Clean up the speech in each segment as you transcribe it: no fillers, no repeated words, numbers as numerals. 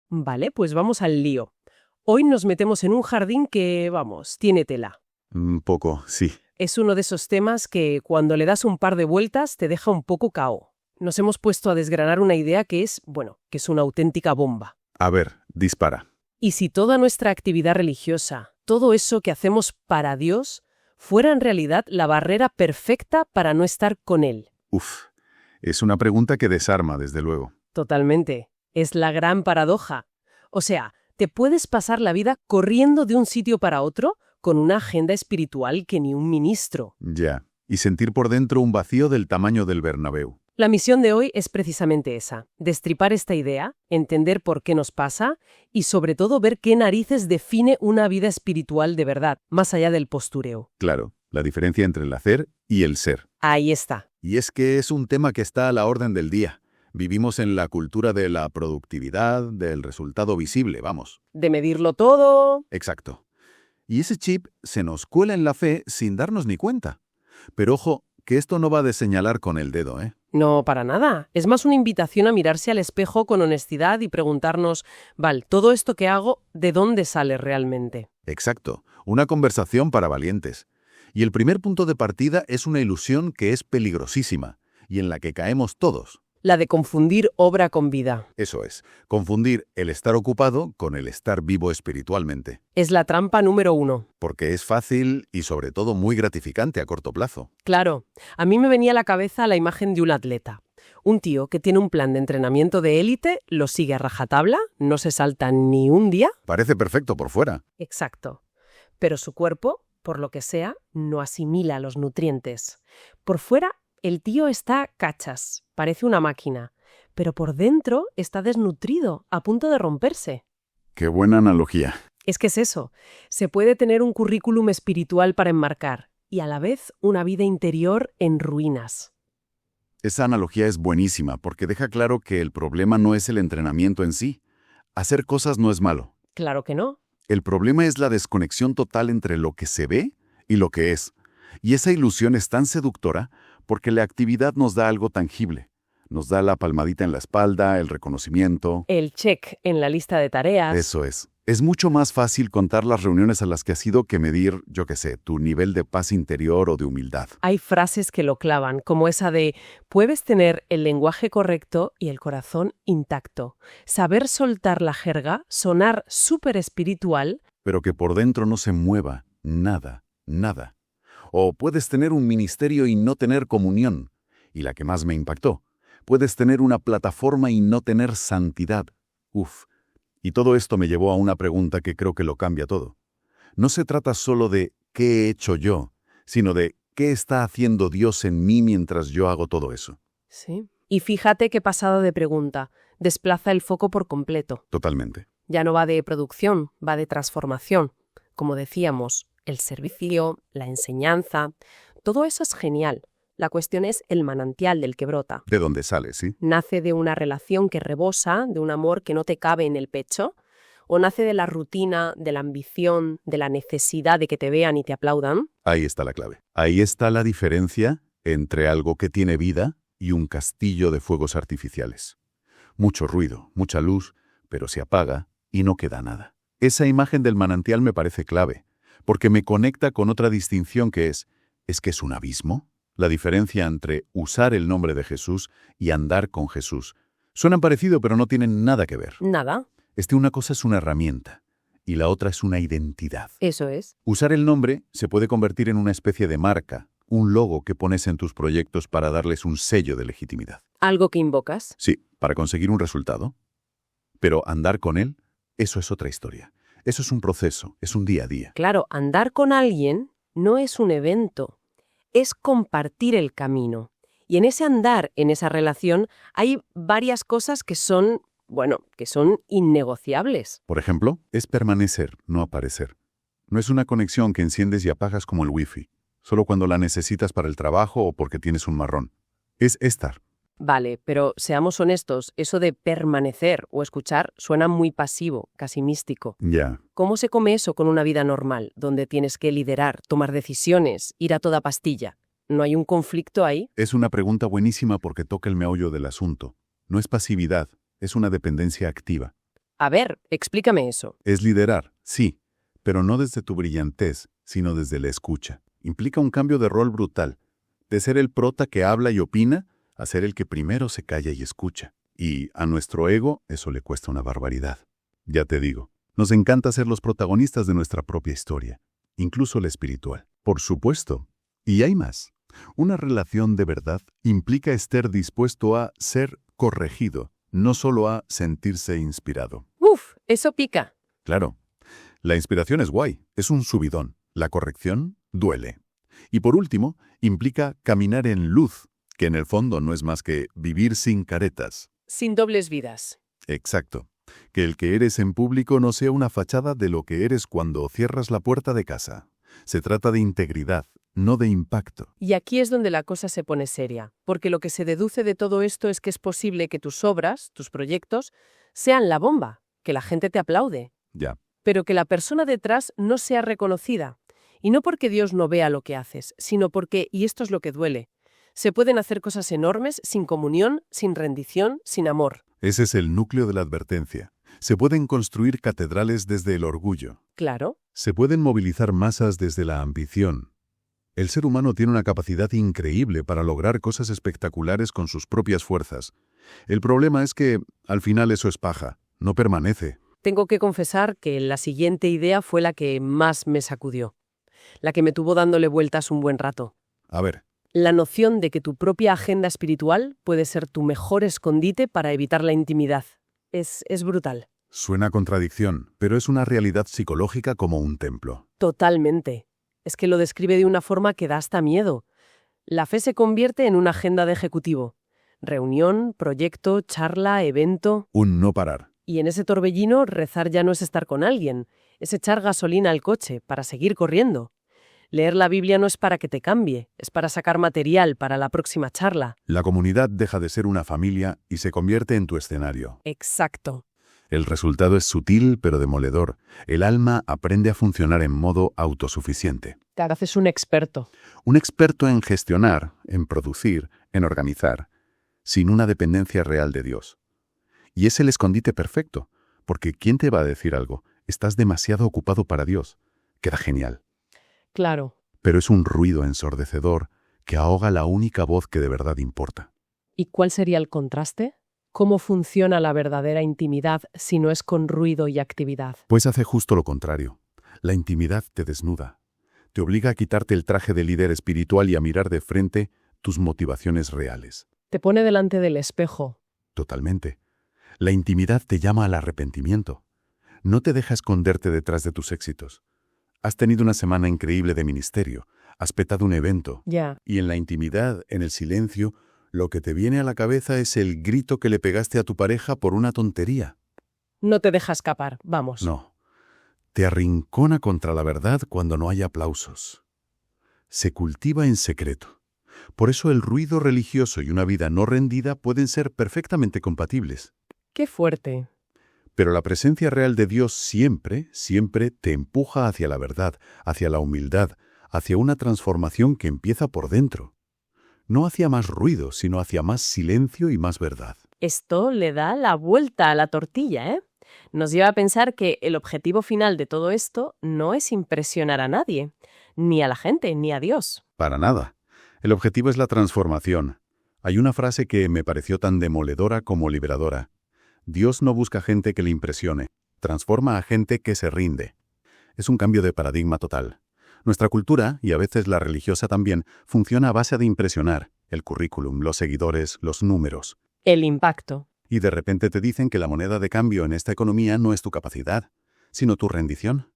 Vale, pues vamos al lío. Hoy nos metemos en un jardín que, vamos, tiene tela. Un poco, sí. Es uno de esos temas que cuando le das un par de vueltas te deja un poco cao. Nos hemos puesto a desgranar una idea que es, bueno, que es una auténtica bomba. A ver, dispara. ¿Y si toda nuestra actividad religiosa, todo eso que hacemos para Dios, fuera en realidad la barrera perfecta para no estar con Él? Uf, es una pregunta que desarma, desde luego. Totalmente. Es la gran paradoja. O sea, te puedes pasar la vida corriendo de un sitio para otro con una agenda espiritual que ni un ministro. Ya. Y sentir por dentro un vacío del tamaño del Bernabéu. La misión de hoy es precisamente esa, destripar esta idea, entender por qué nos pasa y sobre todo ver qué narices define una vida espiritual de verdad, más allá del postureo. Claro, la diferencia entre el hacer y el ser. Ahí está. Y es que es un tema que está a la orden del día. Vivimos en la cultura de la productividad, del resultado visible, vamos. De medirlo todo. Exacto. Y ese chip se nos cuela en la fe sin darnos ni cuenta. Pero ojo, que esto no va de señalar con el dedo, ¿eh? No, para nada. Es más una invitación a mirarse al espejo con honestidad y preguntarnos, vale, todo esto que hago, ¿de dónde sale realmente? Exacto. Una conversación para valientes. Y el primer punto de partida es una ilusión que es peligrosísima y en la que caemos todos. La de confundir obra con vida. Eso es, confundir el estar ocupado con el estar vivo espiritualmente. Es la trampa número 1. Porque es fácil y sobre todo muy gratificante a corto plazo. Claro, a mí me venía a la cabeza la imagen de un atleta. Un tío que tiene un plan de entrenamiento de élite, lo sigue a rajatabla, no se salta ni un día. Parece perfecto por fuera. Exacto. Pero su cuerpo, por lo que sea, no asimila los nutrientes. Por fuera, el tío está cachas, parece una máquina, pero por dentro está desnutrido, a punto de romperse. Qué buena analogía. Es que es eso. Se puede tener un currículum espiritual para enmarcar y a la vez una vida interior en ruinas. Esa analogía es buenísima porque deja claro que el problema no es el entrenamiento en sí. Hacer cosas no es malo. Claro que no. El problema es la desconexión total entre lo que se ve y lo que es. Y esa ilusión es tan seductora porque la actividad nos da algo tangible. Nos da la palmadita en la espalda, el reconocimiento. El check en la lista de tareas. Eso es. Es mucho más fácil contar las reuniones a las que has ido que medir, yo qué sé, tu nivel de paz interior o de humildad. Hay frases que lo clavan, como esa de puedes tener el lenguaje correcto y el corazón intacto. Saber soltar la jerga, sonar súper espiritual. Pero que por dentro no se mueva nada, nada. O puedes tener un ministerio y no tener comunión. Y la que más me impactó, puedes tener una plataforma y no tener santidad. Uf. Y todo esto me llevó a una pregunta que creo que lo cambia todo. No se trata solo de ¿qué he hecho yo?, sino de ¿qué está haciendo Dios en mí mientras yo hago todo eso? Sí. Y fíjate qué pasada de pregunta. Desplaza el foco por completo. Totalmente. Ya no va de producción, va de transformación. Como decíamos, el servicio, la enseñanza, todo eso es genial. La cuestión es el manantial del que brota. ¿De dónde sale, sí? ¿Nace de una relación que rebosa, de un amor que no te cabe en el pecho? ¿O nace de la rutina, de la ambición, de la necesidad de que te vean y te aplaudan? Ahí está la clave. Ahí está la diferencia entre algo que tiene vida y un castillo de fuegos artificiales. Mucho ruido, mucha luz, pero se apaga y no queda nada. Esa imagen del manantial me parece clave, porque me conecta con otra distinción que es que es un abismo. La diferencia entre usar el nombre de Jesús y andar con Jesús. Suenan parecido, pero no tienen nada que ver. Nada. Una cosa es una herramienta y la otra es una identidad. Eso es. Usar el nombre se puede convertir en una especie de marca, un logo que pones en tus proyectos para darles un sello de legitimidad. Algo que invocas. Sí, para conseguir un resultado. Pero andar con él, eso es otra historia. Eso es un proceso, es un día a día. Claro, andar con alguien no es un evento. Es compartir el camino. Y en ese andar, en esa relación, hay varias cosas que son innegociables. Por ejemplo, es permanecer, no aparecer. No es una conexión que enciendes y apagas como el wifi, solo cuando la necesitas para el trabajo o porque tienes un marrón. Es estar. Vale, pero seamos honestos, eso de permanecer o escuchar suena muy pasivo, casi místico. Ya. ¿Cómo se come eso con una vida normal, donde tienes que liderar, tomar decisiones, ir a toda pastilla? ¿No hay un conflicto ahí? Es una pregunta buenísima porque toca el meollo del asunto. No es pasividad, es una dependencia activa. A ver, explícame eso. Es liderar, sí, pero no desde tu brillantez, sino desde la escucha. Implica un cambio de rol brutal, de ser el prota que habla y opina, a ser el que primero se calla y escucha. Y a nuestro ego eso le cuesta una barbaridad. Ya te digo, nos encanta ser los protagonistas de nuestra propia historia, incluso la espiritual. Por supuesto. Y hay más. Una relación de verdad implica estar dispuesto a ser corregido, no solo a sentirse inspirado. Uf, eso pica. Claro, la inspiración es guay, es un subidón. La corrección duele. Y por último, implica caminar en luz, que en el fondo no es más que vivir sin caretas. Sin dobles vidas. Exacto. Que el que eres en público no sea una fachada de lo que eres cuando cierras la puerta de casa. Se trata de integridad, no de impacto. Y aquí es donde la cosa se pone seria, porque lo que se deduce de todo esto es que es posible que tus obras, tus proyectos, sean la bomba, que la gente te aplaude, Ya. pero que la persona detrás no sea reconocida. Y no porque Dios no vea lo que haces, sino porque, y esto es lo que duele, se pueden hacer cosas enormes sin comunión, sin rendición, sin amor. Ese es el núcleo de la advertencia. Se pueden construir catedrales desde el orgullo. Claro. Se pueden movilizar masas desde la ambición. El ser humano tiene una capacidad increíble para lograr cosas espectaculares con sus propias fuerzas. El problema es que, al final, eso es paja, no permanece. Tengo que confesar que la siguiente idea fue la que más me sacudió, la que me tuvo dándole vueltas un buen rato. A ver, La noción de que tu propia agenda espiritual puede ser tu mejor escondite para evitar la intimidad. Es brutal. suena a contradicción, pero es una realidad psicológica como un templo. Totalmente. Es que lo describe de una forma que da hasta miedo. La fe se convierte en una agenda de ejecutivo. Reunión, proyecto, charla, evento. Un no parar. Y en ese torbellino, rezar ya no es estar con alguien, es echar gasolina al coche para seguir corriendo. Leer la Biblia no es para que te cambie, es para sacar material para la próxima charla. La comunidad deja de ser una familia y se convierte en tu escenario. Exacto. El resultado es sutil pero demoledor. El alma aprende a funcionar en modo autosuficiente. Te haces un experto. Un experto en gestionar, en producir, en organizar, sin una dependencia real de Dios. Y es el escondite perfecto, porque ¿quién te va a decir algo? Estás demasiado ocupado para Dios. Queda genial. Claro. Pero es un ruido ensordecedor que ahoga la única voz que de verdad importa. ¿Y cuál sería el contraste? ¿Cómo funciona la verdadera intimidad si no es con ruido y actividad? Pues hace justo lo contrario. La intimidad te desnuda. Te obliga a quitarte el traje de líder espiritual y a mirar de frente tus motivaciones reales. Te pone delante del espejo. Totalmente. La intimidad te llama al arrepentimiento. No te deja esconderte detrás de tus éxitos. Has tenido una semana increíble de ministerio, has petado un evento, Ya. y en la intimidad, en el silencio, lo que te viene a la cabeza es el grito que le pegaste a tu pareja por una tontería. No te deja escapar, vamos. No. Te arrincona contra la verdad cuando no hay aplausos. Se cultiva en secreto. Por eso el ruido religioso y una vida no rendida pueden ser perfectamente compatibles. Qué fuerte. Pero la presencia real de Dios siempre, siempre te empuja hacia la verdad, hacia la humildad, hacia una transformación que empieza por dentro. No hacia más ruido, sino hacia más silencio y más verdad. Esto le da la vuelta a la tortilla, ¿eh? Nos lleva a pensar que el objetivo final de todo esto no es impresionar a nadie, ni a la gente, ni a Dios. Para nada. El objetivo es la transformación. Hay una frase que me pareció tan demoledora como liberadora. Dios no busca gente que le impresione, transforma a gente que se rinde. Es un cambio de paradigma total. Nuestra cultura, y a veces la religiosa también, funciona a base de impresionar. El currículum, los seguidores, los números. El impacto. Y de repente te dicen que la moneda de cambio en esta economía no es tu capacidad, sino tu rendición,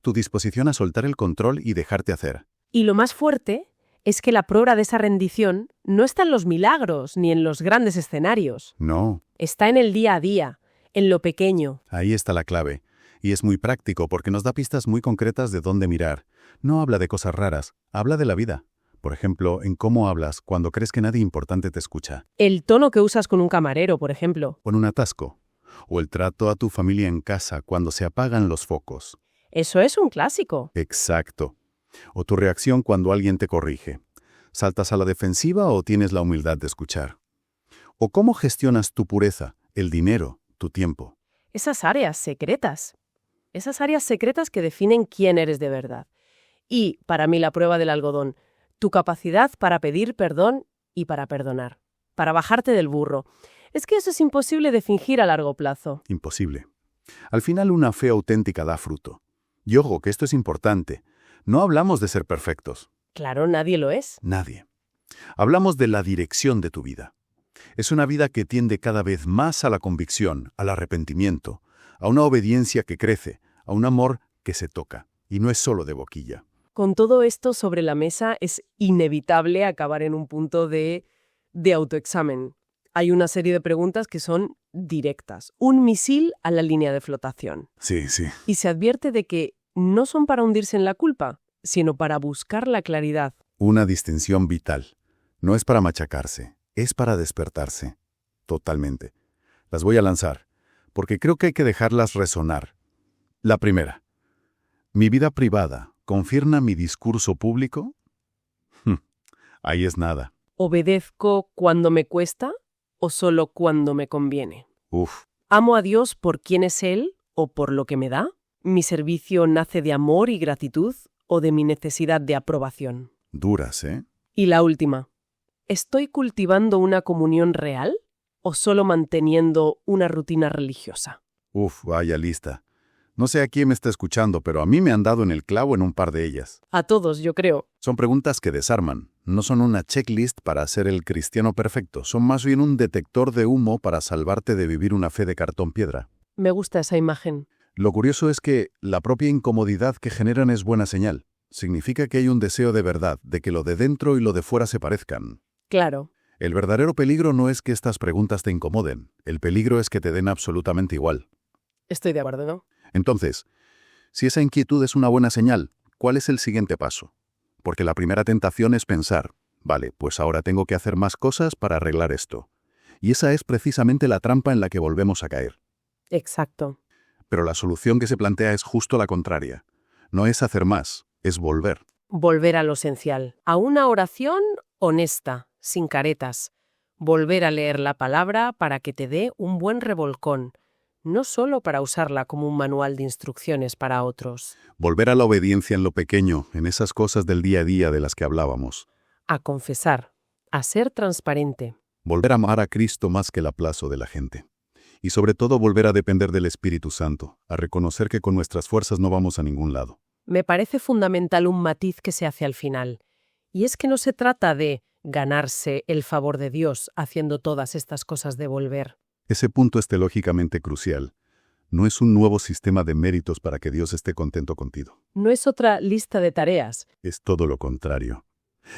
tu disposición a soltar el control y dejarte hacer. Y lo más fuerte es que la prueba de esa rendición no está en los milagros ni en los grandes escenarios. No, Está en el día a día, en lo pequeño. ahí está la clave. Y es muy práctico porque nos da pistas muy concretas de dónde mirar. No habla de cosas raras, habla de la vida. Por ejemplo, en cómo hablas cuando crees que nadie importante te escucha. El tono que usas con un camarero, por ejemplo. O en un atasco. O el trato a tu familia en casa cuando se apagan los focos. Eso es un clásico. Exacto. O tu reacción cuando alguien te corrige. ¿Saltas a la defensiva o tienes la humildad de escuchar? O cómo gestionas tu pureza, el dinero, tu tiempo. Esas áreas secretas. Esas áreas secretas que definen quién eres de verdad. Y, para mí, la prueba del algodón, tu capacidad para pedir perdón y para perdonar. Para bajarte del burro. Es que eso es imposible de fingir a largo plazo. Imposible. Al final una fe auténtica da fruto. Y ojo, que esto es importante. No hablamos de ser perfectos. Claro, nadie lo es. Nadie. Hablamos de la dirección de tu vida. Es una vida que tiende cada vez más a la convicción, al arrepentimiento, a una obediencia que crece, a un amor que se toca. Y no es solo de boquilla. Con todo esto sobre la mesa, es inevitable acabar en un punto de autoexamen. Hay una serie de preguntas que son directas. Un misil a la línea de flotación. Sí, sí. Y se advierte de que no son para hundirse en la culpa, sino para buscar la claridad. Una distinción vital. No es para machacarse, es para despertarse. Totalmente. Las voy a lanzar, porque creo que hay que dejarlas resonar. La primera. ¿Mi vida privada confirma mi discurso público? Ahí es nada. ¿Obedezco cuando me cuesta o solo cuando me conviene? Uf, ¿Amo a Dios por quién es Él o por lo que me da? ¿Mi servicio nace de amor y gratitud o de mi necesidad de aprobación? duras, ¿eh? Y la última. ¿Estoy cultivando una comunión real o solo manteniendo una rutina religiosa? Uf, vaya lista. No sé a quién me está escuchando, pero a mí me han dado en el clavo en un par de ellas. A todos, yo creo. Son preguntas que desarman. No son una checklist para ser el cristiano perfecto. Son más bien un detector de humo para salvarte de vivir una fe de cartón piedra. Me gusta esa imagen. Lo curioso es que la propia incomodidad que generan es buena señal. Significa que hay un deseo de verdad, de que lo de dentro y lo de fuera se parezcan. Claro. El verdadero peligro no es que estas preguntas te incomoden. El peligro es que te den absolutamente igual. Estoy de acuerdo, ¿no? Entonces, si esa inquietud es una buena señal, ¿cuál es el siguiente paso? Porque la primera tentación es pensar, vale, pues ahora tengo que hacer más cosas para arreglar esto. Y esa es precisamente la trampa en la que volvemos a caer. Exacto. Pero la solución que se plantea es justo la contraria. No es hacer más, es volver. Volver a lo esencial. A una oración honesta, sin caretas. Volver a leer la palabra para que te dé un buen revolcón. No solo para usarla como un manual de instrucciones para otros. Volver a la obediencia en lo pequeño, en esas cosas del día a día de las que hablábamos. A confesar. A ser transparente. Volver a amar a Cristo más que el aplauso de la gente. Y sobre todo volver a depender del Espíritu Santo, a reconocer que con nuestras fuerzas no vamos a ningún lado. Me parece fundamental un matiz que se hace al final. Y es que no se trata de ganarse el favor de Dios haciendo todas estas cosas de volver. Ese punto es teológicamente crucial. No es un nuevo sistema de méritos para que Dios esté contento contigo. No es otra lista de tareas. Es todo lo contrario.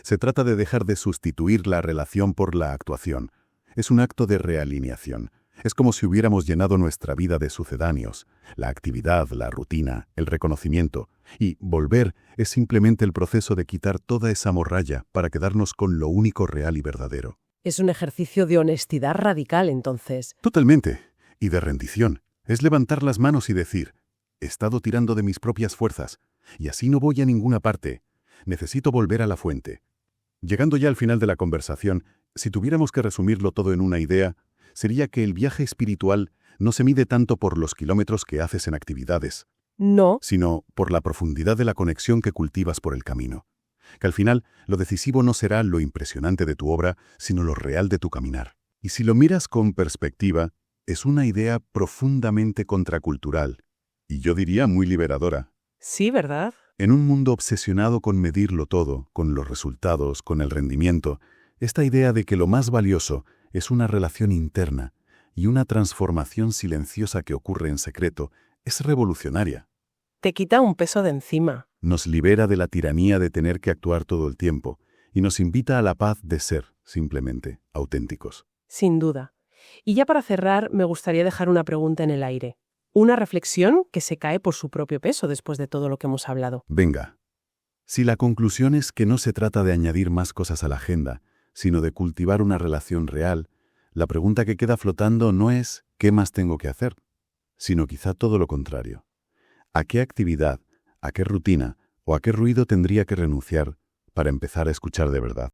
Se trata de dejar de sustituir la relación por la actuación. Es un acto de realineación. Es como si hubiéramos llenado nuestra vida de sucedáneos, la actividad, la rutina, el reconocimiento. Y volver es simplemente el proceso de quitar toda esa morralla para quedarnos con lo único real y verdadero. Es un ejercicio de honestidad radical, entonces. Totalmente. Y de rendición. Es levantar las manos y decir, he estado tirando de mis propias fuerzas, y así no voy a ninguna parte. Necesito volver a la fuente. Llegando ya al final de la conversación, si tuviéramos que resumirlo todo en una idea, sería que el viaje espiritual no se mide tanto por los kilómetros que haces en actividades, No. sino por la profundidad de la conexión que cultivas por el camino. Que al final lo decisivo no será lo impresionante de tu obra, sino lo real de tu caminar. Y si lo miras con perspectiva, es una idea profundamente contracultural, y yo diría muy liberadora. Sí, ¿verdad? En un mundo obsesionado con medirlo todo, con los resultados, con el rendimiento, esta idea de que lo más valioso es una relación interna y una transformación silenciosa que ocurre en secreto es revolucionaria. Te quita un peso de encima. Nos libera de la tiranía de tener que actuar todo el tiempo y nos invita a la paz de ser, simplemente, auténticos. Sin duda. Y ya para cerrar, me gustaría dejar una pregunta en el aire. Una reflexión que se cae por su propio peso después de todo lo que hemos hablado. Venga, si la conclusión es que no se trata de añadir más cosas a la agenda, sino de cultivar una relación real, la pregunta que queda flotando no es ¿qué más tengo que hacer?, sino quizá todo lo contrario. ¿A qué actividad, a qué rutina o a qué ruido tendría que renunciar para empezar a escuchar de verdad?